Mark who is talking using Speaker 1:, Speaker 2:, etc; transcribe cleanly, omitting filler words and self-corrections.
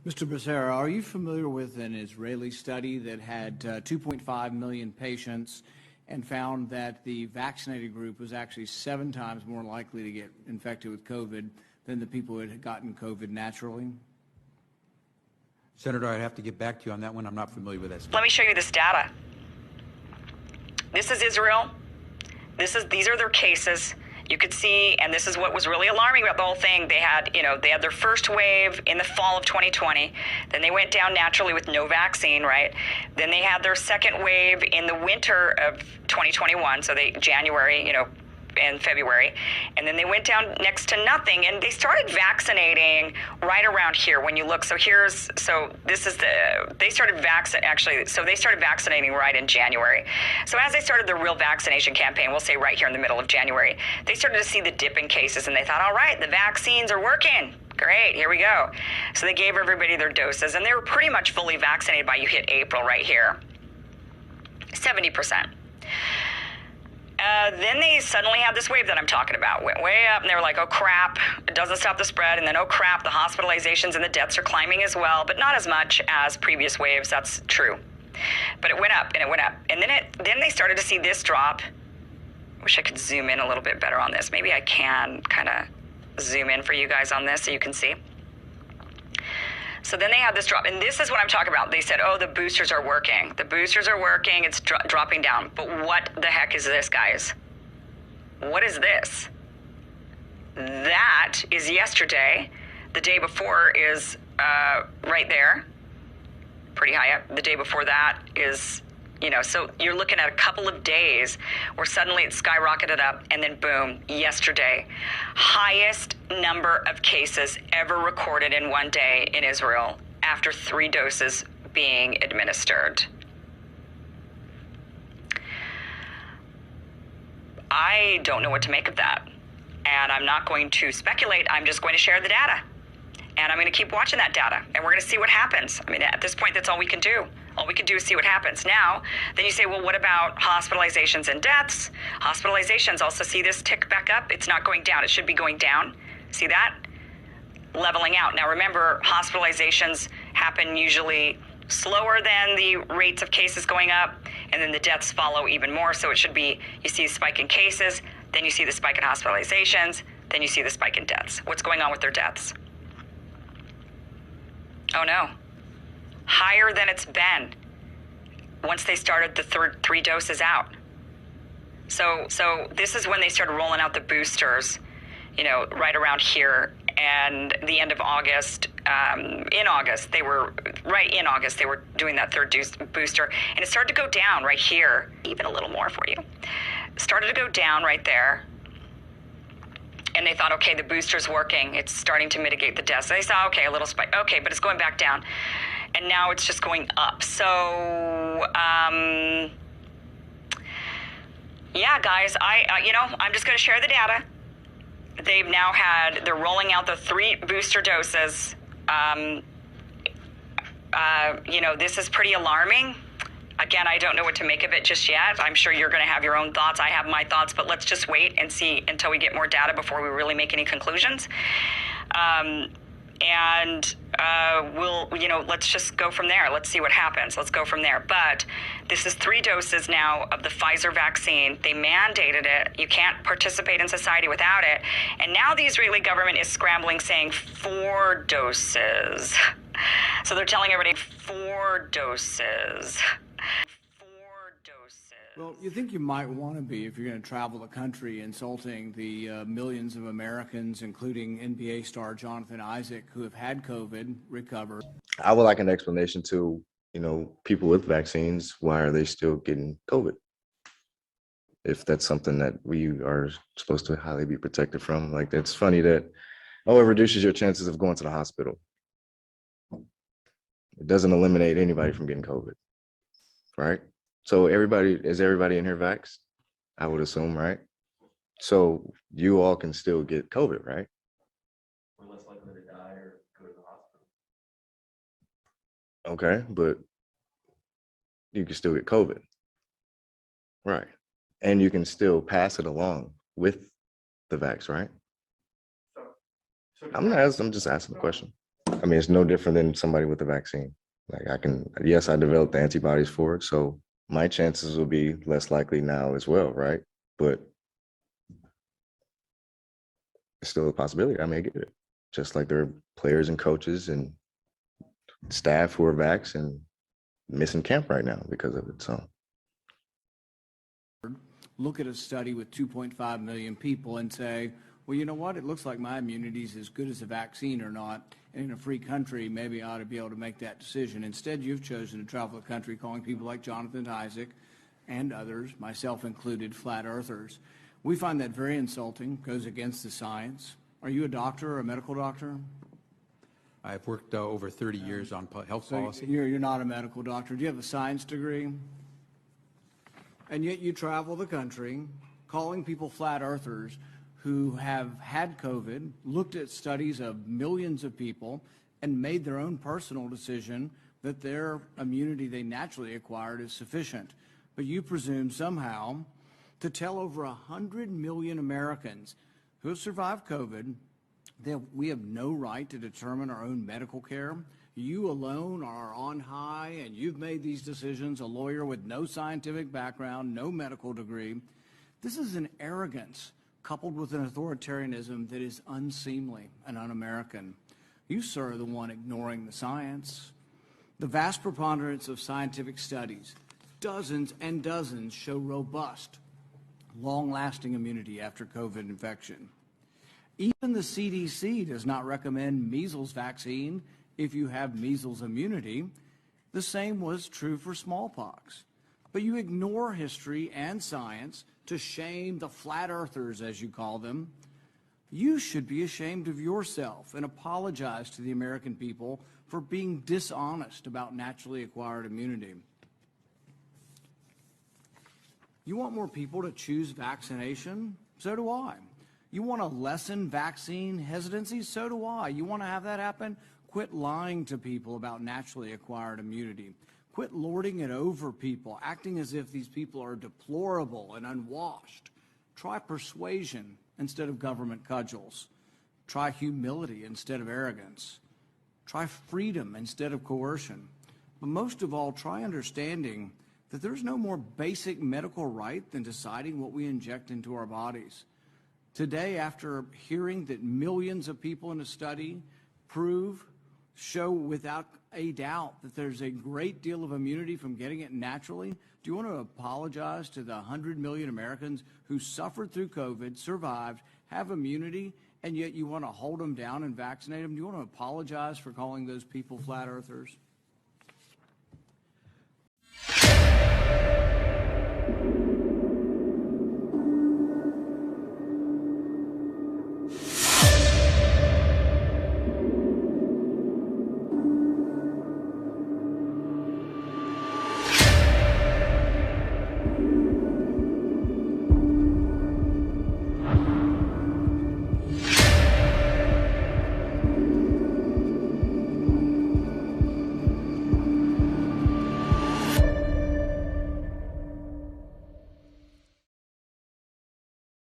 Speaker 1: Mr. Becerra, are you familiar with an Israeli study that had 2.5 million patients and found that the vaccinated group was actually 7 times more likely to get infected with COVID than the people who had gotten COVID naturally?
Speaker 2: Senator, I'd have to get back to you on that one. I'm not familiar with that study.
Speaker 3: Let me show you this data. This is Israel. These are their cases. You could see, and this is what was really alarming about the whole thing. They had their first wave in the fall of 2020. Then they went down naturally with no vaccine, right? Then they had their second wave in the winter of 2021. So January, and February, and then they went down next to nothing, and they started vaccinating right around here. When you look, they started vaccinating right in January. So as they started the real vaccination campaign, we'll say right here in the middle of January, they started to see the dip in cases, and they thought, all right, the vaccines are working. Great, here we go. So they gave everybody their doses, and they were pretty much fully vaccinated by you hit April right here, 70%. Then they suddenly had this wave that I'm talking about, went way up, and they were like, oh crap, it doesn't stop the spread, and then oh crap, the hospitalizations and the deaths are climbing as well, but not as much as previous waves, that's true. But it went up, and it went up. And then they started to see this drop. I wish I could zoom in a little bit better on this. Maybe I can kind of zoom in for you guys on this so you can see. So then they had this drop, and this is what I'm talking about. They said, oh, the boosters are working. The boosters are working, it's dropping down. But what the heck is this, guys? What is this? That is yesterday. The day before is right there, pretty high up. The day before that is, so you're looking at a couple of days where suddenly it skyrocketed up, and then boom, yesterday, highest number of cases ever recorded in one day in Israel after 3 doses being administered. I don't know what to make of that, and I'm not going to speculate. I'm just going to share the data, and I'm going to keep watching that data, and we're going to see what happens. I mean, at this point, that's all we can do. All we can do is see what happens. Now, then you say, well, what about hospitalizations and deaths? Hospitalizations, also see this tick back up? It's not going down. It should be going down. See that? Leveling out. Now, remember, hospitalizations happen usually slower than the rates of cases going up, and then the deaths follow even more. So it should be, you see a spike in cases, then you see the spike in hospitalizations, then you see the spike in deaths. What's going on with their deaths? Oh, no. Higher than it's been once they started the 3 doses out. So this is when they started rolling out the boosters, right around here, and the end of August. In August, they were doing that 3rd booster, and it started to go down right here, even a little more for you. Started to go down right there. And they thought, okay, the booster's working. It's starting to mitigate the deaths. And they saw, okay, a little spike. Okay, but it's going back down. And now it's just going up. So, yeah, guys, I'm just going to share the data. They're rolling out the 3 booster doses. This is pretty alarming. Again, I don't know what to make of it just yet. I'm sure you're going to have your own thoughts. I have my thoughts, but let's just wait and see until we get more data before we really make any conclusions. Let's just go from there. Let's see what happens. Let's go from there. But this is 3 doses now of the Pfizer vaccine. They mandated it. You can't participate in society without it. And now the Israeli government is scrambling, saying 4 doses. So they're telling everybody 4 doses. 4 doses.
Speaker 1: Well, you think you might want to be, if you're going to travel the country, insulting the millions of Americans, including NBA star Jonathan Isaac, who have had COVID, recovered.
Speaker 4: I would like an explanation to, people with vaccines. Why are they still getting COVID? If that's something that we are supposed to highly be protected from. Like, it's funny that, it reduces your chances of going to the hospital. It doesn't eliminate anybody from getting COVID, right? So is everybody in here vaxxed? I would assume, right? So you all can still get COVID, right?
Speaker 5: We're less likely to die or go to the hospital.
Speaker 4: Okay, but you can still get COVID, right? And you can still pass it along with the vax, right? I'm just asking the question. I mean, it's no different than somebody with a vaccine. Like yes, I developed the antibodies for it, so my chances will be less likely now as well, right? But it's still a possibility I may get it. Just like there are players and coaches and staff who are vaxxed and missing camp right now because of it. So
Speaker 1: look at a study with 2.5 million people and say, well, you know what? It looks like my immunity is as good as a vaccine or not. And in a free country, maybe I ought to be able to make that decision. Instead, you've chosen to travel the country calling people like Jonathan Isaac and others, myself included, flat earthers. We find that very insulting, goes against the science. Are you a doctor or a medical doctor?
Speaker 2: I've worked over 30 years on health
Speaker 1: So
Speaker 2: policy.
Speaker 1: you're not a medical doctor. Do you have a science degree? And yet you travel the country calling people flat earthers who have had COVID, looked at studies of millions of people, and made their own personal decision that their immunity they naturally acquired is sufficient. But you presume somehow to tell over 100 million Americans who have survived COVID that we have no right to determine our own medical care. You alone are on high, and you've made these decisions, a lawyer with no scientific background, no medical degree. This is an arrogance coupled with an authoritarianism that is unseemly and un-American. You, sir, are the one ignoring the science. The vast preponderance of scientific studies, dozens and dozens, show robust, long-lasting immunity after COVID infection. Even the CDC does not recommend measles vaccine if you have measles immunity. The same was true for smallpox. But you ignore history and science to shame the flat earthers, as you call them. You should be ashamed of yourself and apologize to the American people for being dishonest about naturally acquired immunity. You want more people to choose vaccination? So do I. You want to lessen vaccine hesitancy? So do I. You want to have that happen? Quit lying to people about naturally acquired immunity. Quit lording it over people, acting as if these people are deplorable and unwashed. Try persuasion instead of government cudgels. Try humility instead of arrogance. Try freedom instead of coercion. But most of all, try understanding that there's no more basic medical right than deciding what we inject into our bodies. Today, after hearing that millions of people in a study show without a doubt that there's a great deal of immunity from getting it naturally, do you want to apologize to the 100 million Americans who suffered through COVID, survived, have immunity, and yet you want to hold them down and vaccinate them? Do you want to apologize for calling those people flat earthers?